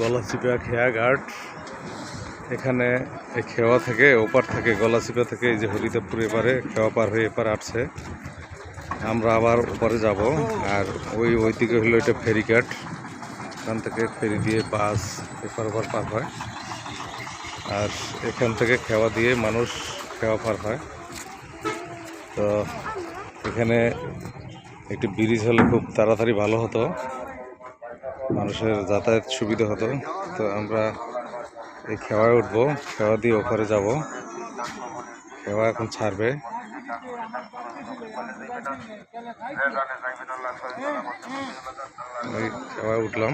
গলাচিপা খেয়াঘাট। এখানে এই খেওয়া থেকে ওপার থেকে গলাচিপা থেকে এই যে হরিদেবপুর এপারে খেওয়া পার হয়ে এপার আসছে। আমরা আবার ওপারে যাব। আর ওই দিকে হলো এটা ফেরিঘাট। এখান থেকে ফেরি দিয়ে বাস এপার ওপার পার হয়। আর এখান থেকে খেওয়া দিয়ে মানুষ খেওয়া পার হয়। তো এখানে একটি ব্রিজ হলে খুব তাড়াতাড়ি ভালো হতো, মানুষের যাতায়াত সুবিধা হতো। তো আমরা এই খেওয়ায় উঠবো, খেওয়া দিয়ে ওপারে যাব। খেওয়া এখন ছাড়বে। ওই খেওয়ায় উঠলাম।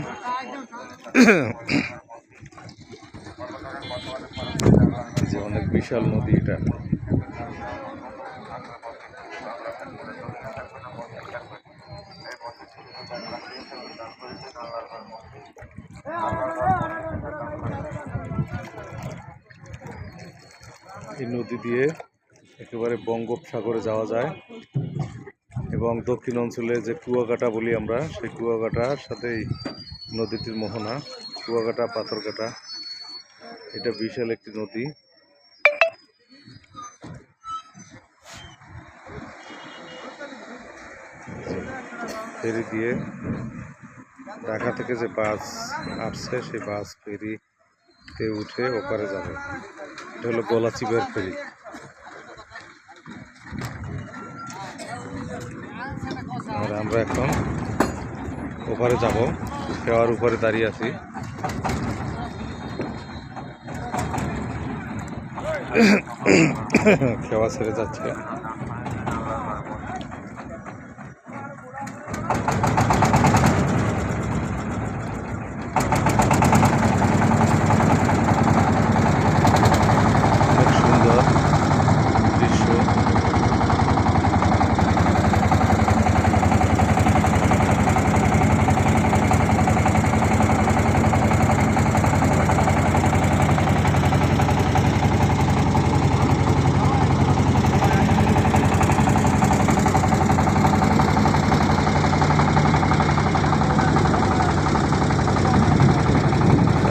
যে অনেক বিশাল নদী এটা। এই নদী দিয়ে একেবারে বঙ্গোপসাগরে যাওয়া যায় এবং দক্ষিণ অঞ্চলে যে কুয়াকাটা বলি আমরা, সেই কুয়াকাটার সাথে এই নদীটির মোহনা। কুয়াকাটা পাথরঘাটা এটা বিশাল একটি নদী। ফেরি দিয়ে ঢাকা থেকে যে বাস আসছে সেই বাস ফেরিতে উঠে ওপারে যাবে। এটা হলো গলাচিপার ফেরি। আর আমরা এখন ওপারে যাব, খেওয়ার উপরে দাঁড়িয়ে আছি। খেওয়া ছেড়ে যাচ্ছে। খুব সুন্দর দৃশ্য।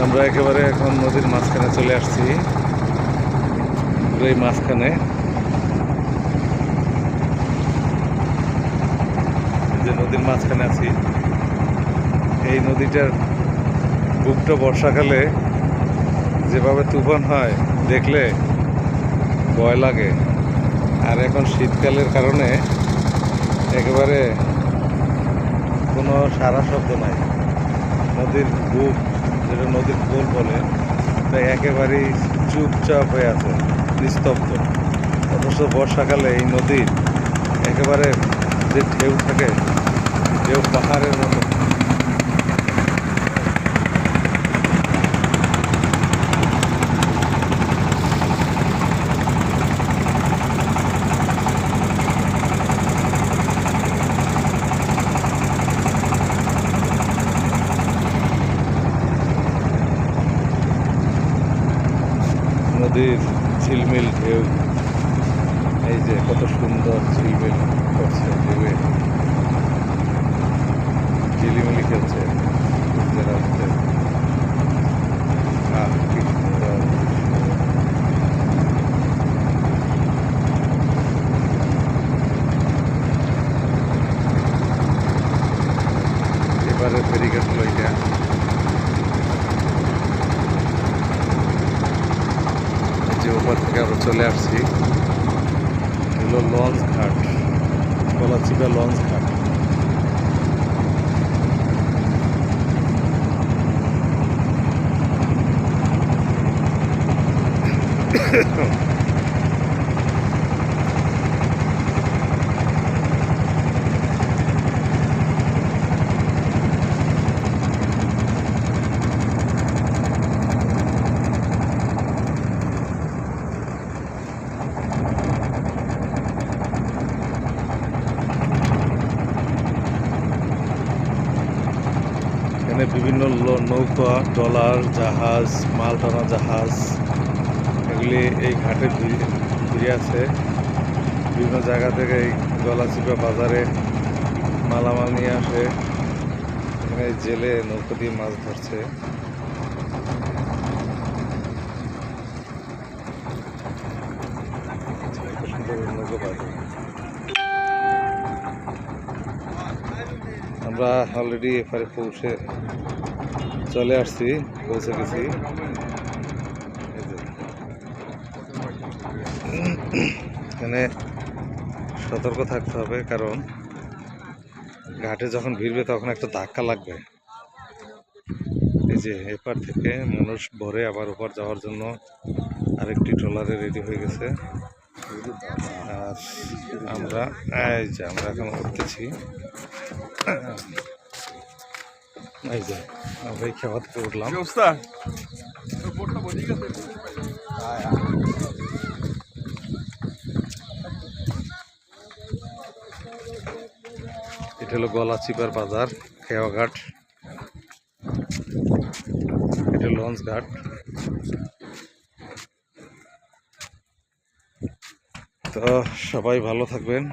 আমরা একেবারে এখন নদীর মাঝখানে চলে আসছি। এই মাঝখানে যে নদীর মাঝখানে আছি, এই নদীটার বুকটা বর্ষাকালে যেভাবে তুফান হয় দেখলে ভয় লাগে। আর এখন শীতকালের কারণে একেবারে কোনো সারা শব্দ নাই। নদীর বুক, যেটা নদীর কোল বলে, তাই একেবারেই চুপচাপ হয়ে আছে, নিস্তব্ধ। অথচ বর্ষাকালে এই নদীর একেবারে যে ঢেউ থাকে, ঢেউ পাহাড়ের মতো। নদীর ঝিলমিল ঢেউ, এই যে কত সুন্দর ঝিলমিল করছে, ঢেউয়ে ঝিলিমিলি খেলছে সূর্যের আলোতে। কি সুন্দর এবারে ফেরিঘাট লইয়া যে ওপার থেকে আমরা চলে আসছি। এগুলো লঞ্চ ঘাট, গলাচিপা লঞ্চ ঘাট। এখানে বিভিন্ন নৌকা, ট্রলার, জাহাজ, মাল টানা জাহাজ, এগুলি এই ঘাটে ভিড়ে আছে। বিভিন্ন জায়গা থেকে এই গলাচিপা বাজারে মালামাল নিয়ে আসে। এখানে জেলে নৌকা দিয়ে মাছ ধরছে। সুন্দর নৌকো পাই। আমরা অলরেডি এপারে চলে আসছি, পৌঁছে গেছি। এখানে সতর্ক থাকতে হবে, কারণ ঘাটে যখন ভিড়বে তখন একটা ধাক্কা লাগবে। এই যে এপার থেকে মানুষ ভরে আবার ওপার যাওয়ার জন্য আরেকটি ট্রলারে রেডি হয়ে গেছে। আর আমরা এখন উঠতেছি। এই যে আমরা এই খেওয়া থেকে উঠলাম। এটা হলো গলাচিপার বাজার, খেওয়া ঘাট। এটা লঞ্চ ঘাট। তো সবাই ভালো থাকবেন,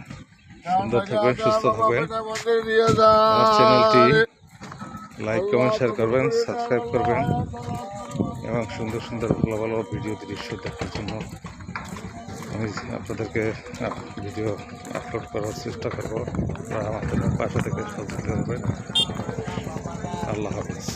সুন্দর থাকবেন, সুস্থ থাকবেন। আমার চ্যানেলটি লাইক, কমেন্ট, শেয়ার করবেন, সাবস্ক্রাইব করবেন এবং সুন্দর সুন্দর ভালো ভালো ভিডিও দৃশ্য দেখার জন্য আমি আপনাদেরকে ভিডিও আপলোড করার চেষ্টা করবো। আপনারা আমাদের পাশে থেকে সহযোগিতা করবেন। আল্লাহ হাফিজ।